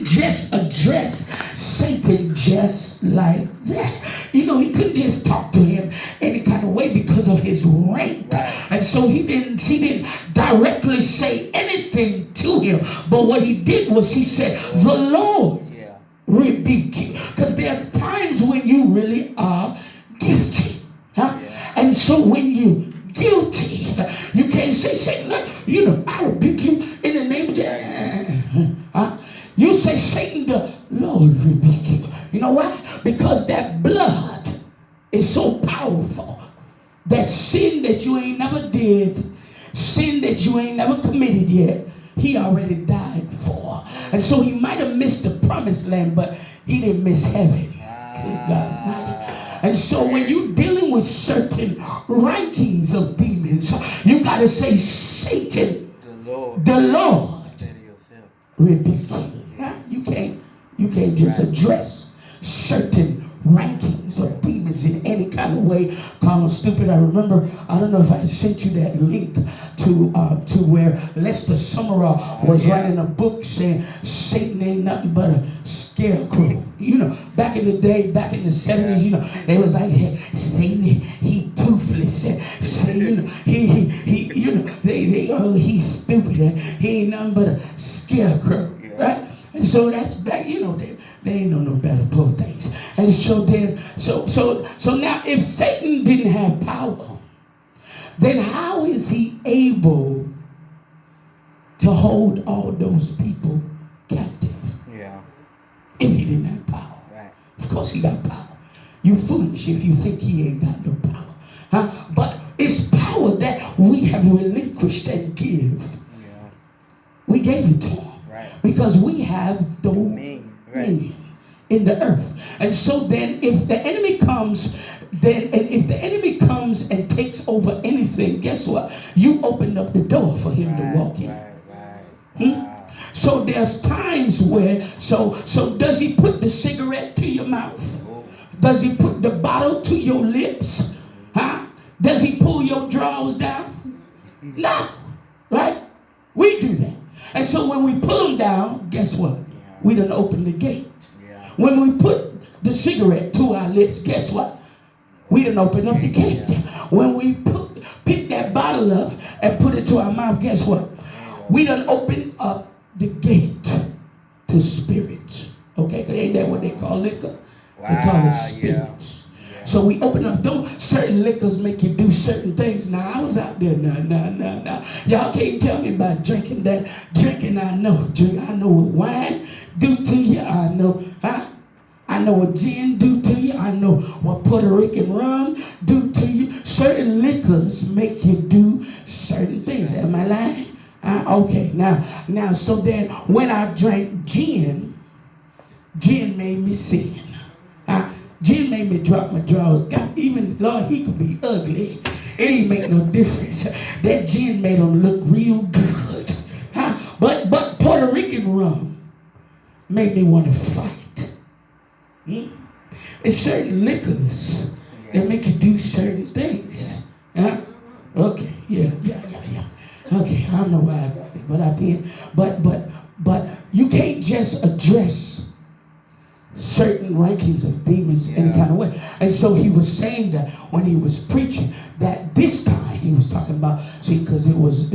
just address Satan just like that. He couldn't just talk to him any kind of way because of his rank. Right. And so he didn't directly say anything to him. But what he did was he said, the Lord rebuke you. Because there's times when you really are guilty. Huh? Yeah. And so when you guilty, you can't say, Satan, I rebuke you in the name of Jesus. Huh? You say, Satan, the Lord rebuke you. You know why? Because that blood is so powerful. That sin that you ain't never did, sin that you ain't never committed yet, he already died for. And so he might have missed the promised land, but he didn't miss heaven. Good God. And so when you're dealing with certain rankings of demons, you got to say, Satan, the Lord rebuke you. You can't just address certain rankings of demons in any kind of way. Call them stupid. I remember, I don't know if I sent you that link to where Lester Summerall was writing a book saying Satan ain't nothing but a scarecrow. Back in the day, back in the 70s, they was like, hey, Satan, he toothless. Satan, he's stupid. He ain't nothing but a scarecrow, right? And so that's back, they ain't know no better poor things. And so then, so now if Satan didn't have power, then how is he able to hold all those people captive? Yeah. If he didn't have power. Right. Of course he got power. You foolish if you think he ain't got no power. Huh? But it's power that we have relinquished and give. Yeah. We gave it to him. Right. Because we have dominion in the earth. And so then if the enemy comes, and takes over anything, guess what? You opened up the door for him to walk in. Wow. So there's times where, so does he put the cigarette to your mouth? Does he put the bottle to your lips? Huh? Does he pull your drawers down? No. Right? We do that. And so when we pull them down, guess what? We done open the gate. Yeah. When we put the cigarette to our lips, guess what? We done open up the gate. Yeah. When we pick that bottle up and put it to our mouth, guess what? We done open up the gate to spirits. Okay? Because ain't that what they call liquor? Wow. They call it spirits. Yeah. So we open up doors. Certain liquors make you do certain things. Now, I was out there. Now. Y'all can't tell me about drinking that. Drinking, I know. I know what wine do to you. I know. I know what gin do to you. I know what Puerto Rican rum do to you. Certain liquors make you do certain things. Am I lying? Okay. Now, so then when I drank gin made me sin. Gin made me drop my drawers. Even, Lord, he could be ugly. It ain't make no difference. That gin made him look real good. But Puerto Rican rum made me want to fight. It's certain liquors that make you do certain things. Okay, yeah. Okay, I don't know why I got it, but I did. But you can't just address certain rankings of demons any kind of way. And so he was saying that when he was preaching, that this time he was talking about, because he was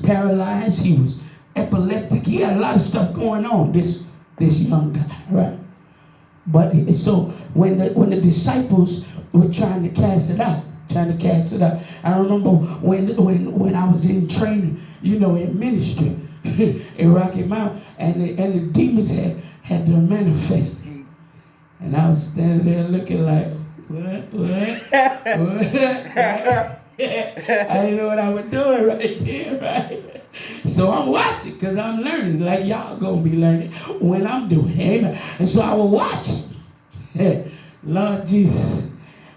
paralyzed, he was epileptic, he had a lot of stuff going on, this young guy, right? But so when the disciples were trying to cast it out, I remember when I was in training, in ministry in Rocky Mount, and the demons had to manifest. And I was standing there looking like, what? I didn't know what I was doing right there, right? So I'm watching because I'm learning like y'all gonna be learning when I'm doing it. Amen. And so I was watching. Lord Jesus.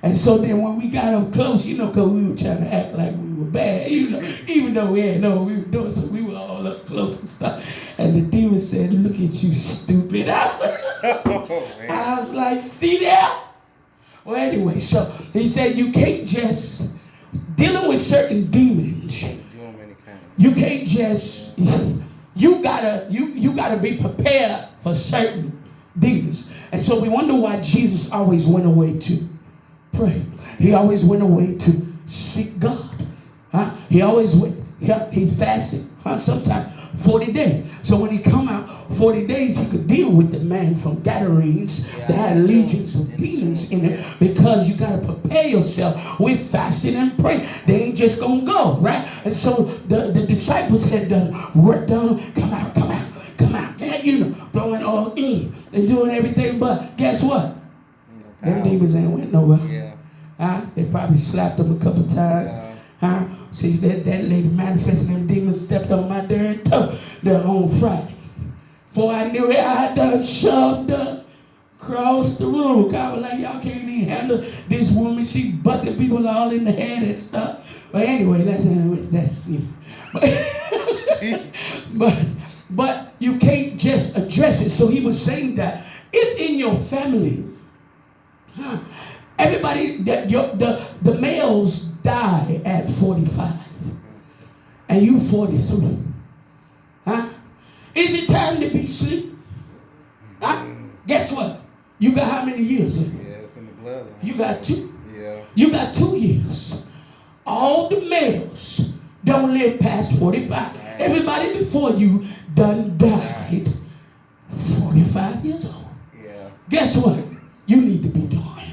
And so then when we got up close, because we were trying to act like we were bad, even though we didn't know what we were doing, so we were all up close and stuff. And the demon said, look at you, stupid. I was like, see that? Well, anyway, so he said you can't just, dealing with certain demons, you can't just you gotta be prepared for certain demons. And so we wonder why Jesus always went away to pray. He always went away to seek God. Huh? He always went, he fasted, sometimes 40 days. So when he come out 40 days, he could deal with the man from Gadarenes that had legions of demons in it, because you got to prepare yourself with fasting and praying. They ain't just going to go, right? And so the disciples had done work done, come out. And, throwing all in and doing everything, but guess what? Them demons ain't went nowhere. They probably slapped them a couple times. See, that lady manifesting them demons stepped on my darn toe there on Friday. Before I knew it, I done shoved her across the room. I was like, y'all can't even handle this woman. She busting people all in the head and stuff. But anyway, that's but you can't just address it. So he was saying that if in your family, everybody, the males die at 45, and you 43. Is it time to be asleep? Guess what? You got how many years? Yeah, it's in the blood. You got 2. Yeah. You got 2 years. All the males don't live past 45. Everybody before you done died 45 years old. Yeah. Guess what? You need to be doing.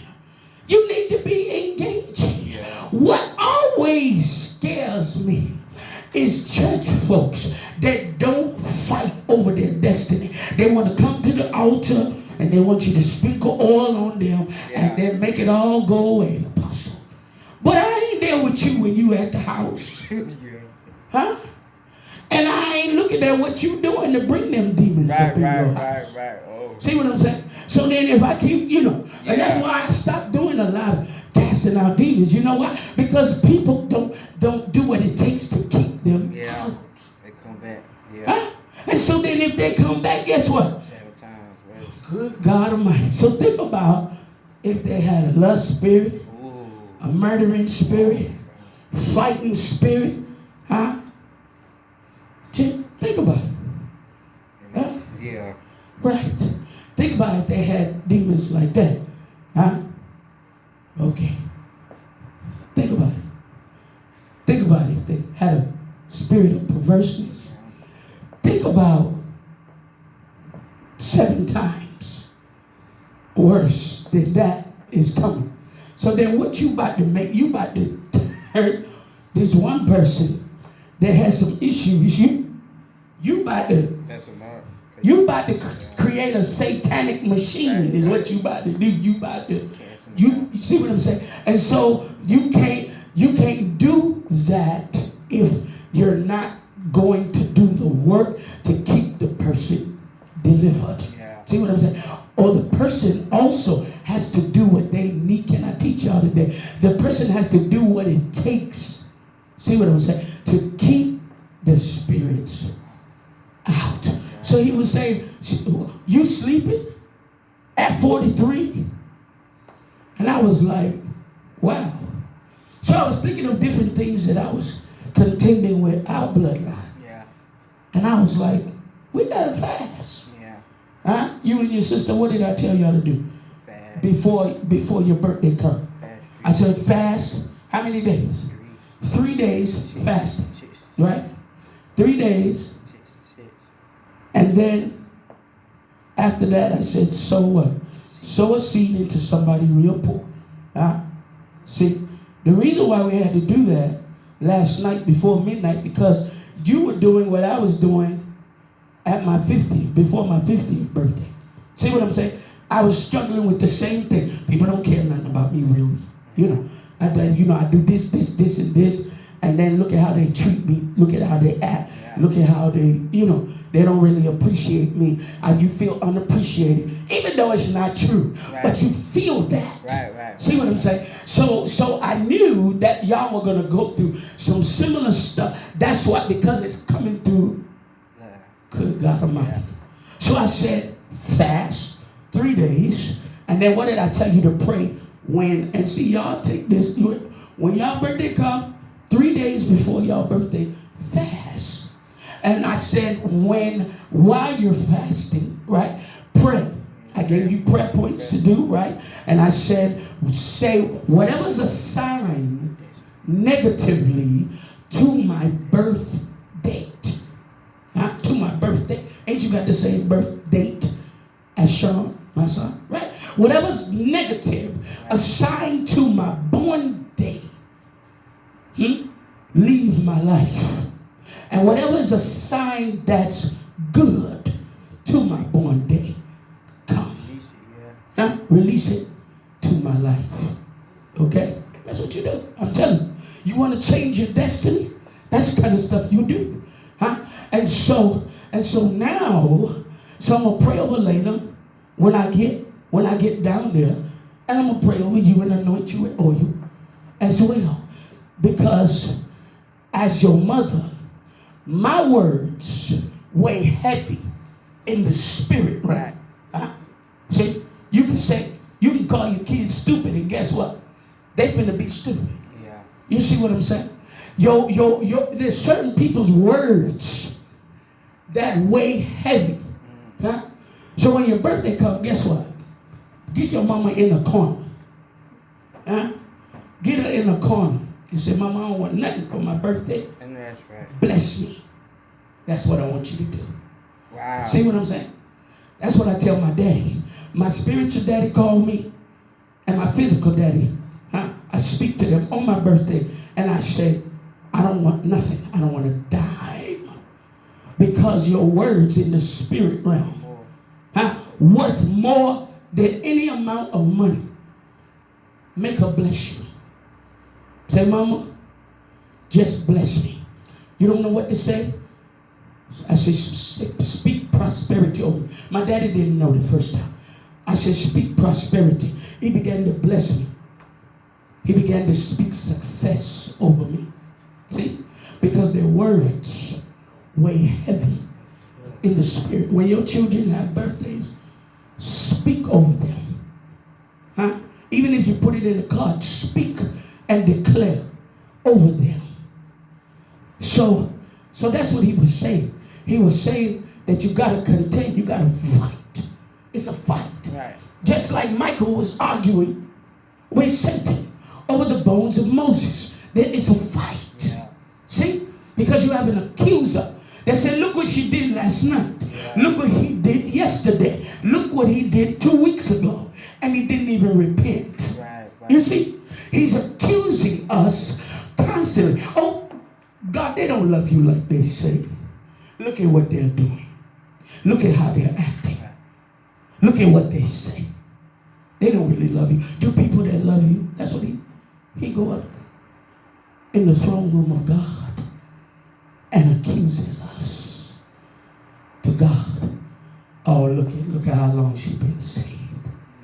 You need to be engaging. Yeah. What always scares me is church folks that don't fight over their destiny. They want to come to the altar and they want you to sprinkle oil on them and then make it all go away, apostle. But I ain't there with you when you at the house. Huh? And I ain't looking at what you doing to bring them demons up in your house. Right. Oh. See what I'm saying? So then if I keep, and that's why I stopped doing a lot of casting out demons. You know why? Because people don't do what it takes to keep them out. They come back. Yeah. Huh? And so then if they come back, guess what? 7 times. Good God Almighty. So think about if they had a lust spirit, a murdering spirit, fighting spirit. Huh? Think about it. Huh? Yeah. Right. Think about if they had demons like that. Huh? Okay. Think about it. Think about it if they had a spirit of perverseness. Think about 7 times worse than that is coming. So then what you about to make, you about to hurt this one person that has some issues. You about to create a satanic machine is what you about to do. You see what I'm saying? And so you can't do that if you're not going to do the work to keep the person delivered. Yeah. See what I'm saying? Or the person also has to do what they need. Can I teach y'all today? The person has to do what it takes. See what I'm saying? To keep the spirits out. So he was saying, you sleeping at 43? And I was like, wow. So I was thinking of different things that I was contending with our bloodline. Yeah. And I was like, we gotta fast. Yeah. Huh? You and your sister, what did I tell y'all to do? Fast. Before your birthday come? Fast. I said fast. How many days? 3 days fasting. Right? 3 days. And then after that, I said, so what? Sow a seed into somebody real poor. See, the reason why we had to do that last night before midnight, because you were doing what I was doing at my 50th, before my 50th birthday. See what I'm saying? I was struggling with the same thing. People don't care nothing about me really. I do this, and this, and then look at how they treat me. Look at how they act. Look at how they, they don't really appreciate me. You feel unappreciated, even though it's not true. Right. But you feel that. Right. See what I'm saying? So I knew that y'all were going to go through some similar stuff. That's why, because it's coming through. Good God Almighty. So I said, fast 3 days. And then what did I tell you to pray when? And see, y'all take this. When y'all birthday come, 3 days before y'all birthday, fast. And I said, while you're fasting, right, pray. I gave you prayer points to do, right? And I said, say whatever's assigned negatively to my birth date. To my birthday. Ain't you got the same birth date as Sean, my son? Right? Whatever's negative assigned to my born day, leave my life. And whatever is assigned that's good to my born day, come. Release it to my life. Okay? That's what you do. I'm telling you. You want to change your destiny? That's the kind of stuff you do. And so now, I'm gonna pray over Layla when I get down there, and I'm gonna pray over you and anoint you with oil as well. Because as your mother, my words weigh heavy in the spirit realm. See, you can call your kids stupid, and guess what? They finna be stupid. Yeah. You see what I'm saying? There's certain people's words that weigh heavy. So when your birthday comes, guess what? Get your mama in a corner. Get her in a corner and say, Mama, I don't want nothing for my birthday. And that's right. Bless me. That's what I want you to do. Wow. See what I'm saying? That's what I tell my daddy. My spiritual daddy called me, and my physical daddy. I speak to them on my birthday, and I say, I don't want nothing. I don't want to die. Because your words in the spirit realm, worth more than any amount of money. Make her bless you. Say, Mama, just bless me. You don't know what to say? I said, speak prosperity over me. My daddy didn't know the first time. I said, speak prosperity. He began to bless me. He began to speak success over me. See? Because their words weigh heavy in the spirit. When your children have birthdays, speak over them. Even if you put it in a card, speak and declare over them. So that's what he was saying. He was saying that you got to contend, you got to fight. It's a fight. Right. Just like Michael was arguing with Satan over the bones of Moses. There is a fight. Yeah. See? Because you have an accuser that said, look what she did last night. Yeah. Look what he did yesterday. Look what he did 2 weeks ago. And he didn't even repent. Right. You see? He's accusing us constantly. Oh, God, they don't love you like they say. Look at what they're doing. Look at how they're acting. Look at what they say. They don't really love you. Do people that love you, that's what he go up in the throne room of God and accuses us to God. Oh, look at how long she's been saved.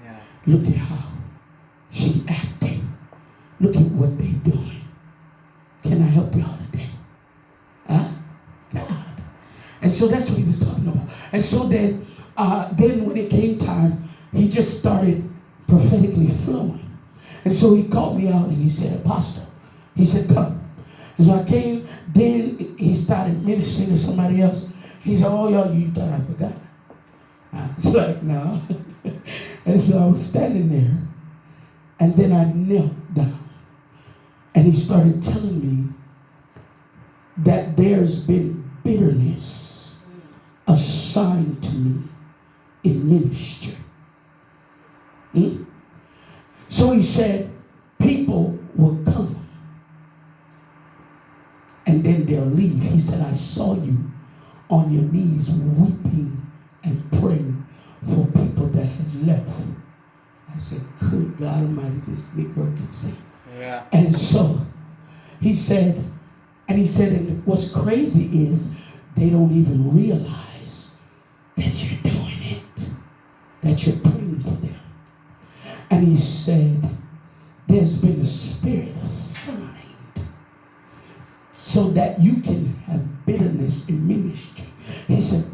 Yeah. Look at how she acting. Look at what they doing. Can I help y'all today? God. And so that's what he was talking about. And so then when it came time, he just started prophetically flowing. And so he called me out and he said, Apostle, he said, come. And so I came, then he started ministering to somebody else. He said, oh, y'all, you thought I forgot. I was like, no. And so I was standing there, and then I knelt down. And he started telling me that there's been bitterness assigned to me in ministry. So he said, people will come and then they'll leave. He said, I saw you on your knees weeping and praying for people that had left. I said, good God Almighty, this Negro can sing. Yeah. And so he said, and what's crazy is they don't even realize that you're doing it, that you're praying for them. And he said, there's been a spirit assigned so that you can have bitterness in ministry. He said,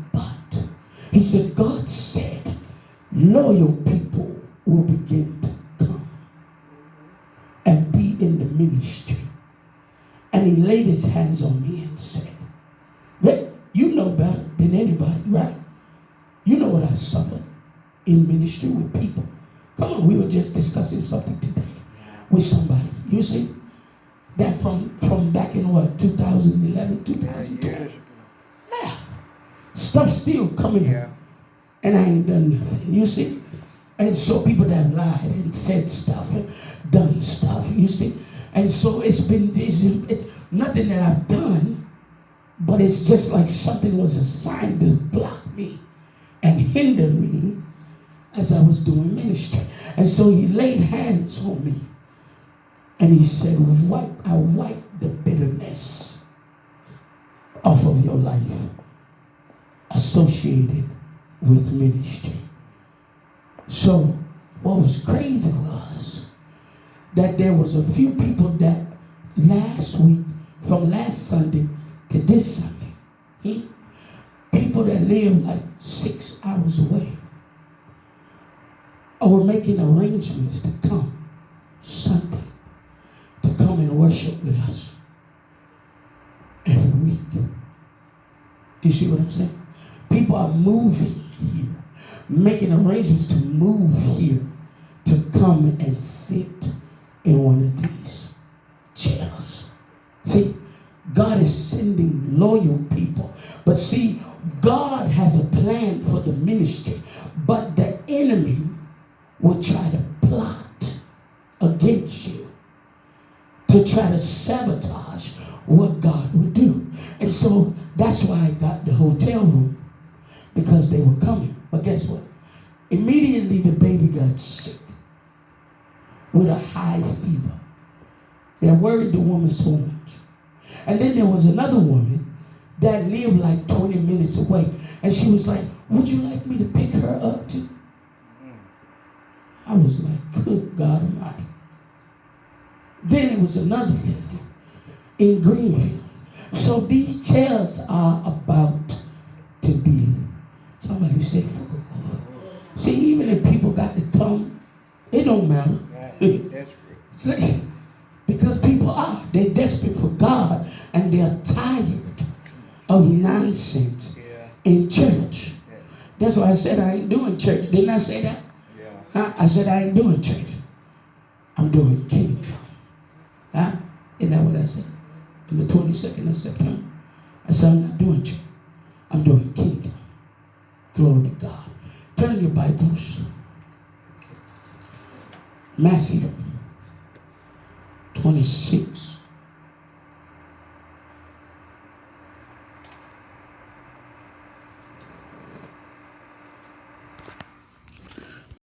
God said, loyal people will begin to come and be in the ministry. And he laid his hands on me and said, You know better than anybody, right? You know what I've suffered in ministry with people. Come on, we were just discussing something today with somebody. You see? That from back in what, 2011, 2012. Yeah. Stuff still coming in. And I ain't done nothing. You see? And so people that have lied and said stuff and done stuff, you see? And so it's nothing that I've done, but it's just like something was assigned to block me and hinder me as I was doing ministry. And so he laid hands on me. And he said, I wipe the bitterness off of your life associated with ministry. So what was crazy was that there was a few people that last week, from last Sunday to this Sunday, people that live like 6 hours away were making arrangements to come Sunday, to come and worship with us every week. You see what I'm saying? People are moving here, making arrangements to move here, to come and sit in one of these chairs. See, God is sending loyal people. But see, God has a plan for the ministry, but the enemy will try to plot against you, to try to sabotage what God would do. And so that's why I got the hotel room, because they were coming. But guess what? Immediately the baby got sick with a high fever. They worried the woman so much. And then there was another woman that lived like 20 minutes away. And she was like, would you like me to pick her up too? I was like, good God Almighty. Then it was another lady in Greenfield. So these chairs are about to be, somebody said, see, even if people got to come, it don't matter. Because people they're desperate for God, and they're tired of nonsense in church. That's why I said I ain't doing church. Didn't I say that? I said I ain't doing church. I'm doing kingdom. Isn't that what I said? On the 22nd of September. I said I'm not doing church. I'm doing kingdom. Glory to God. Turn your Bibles. Matthew 26.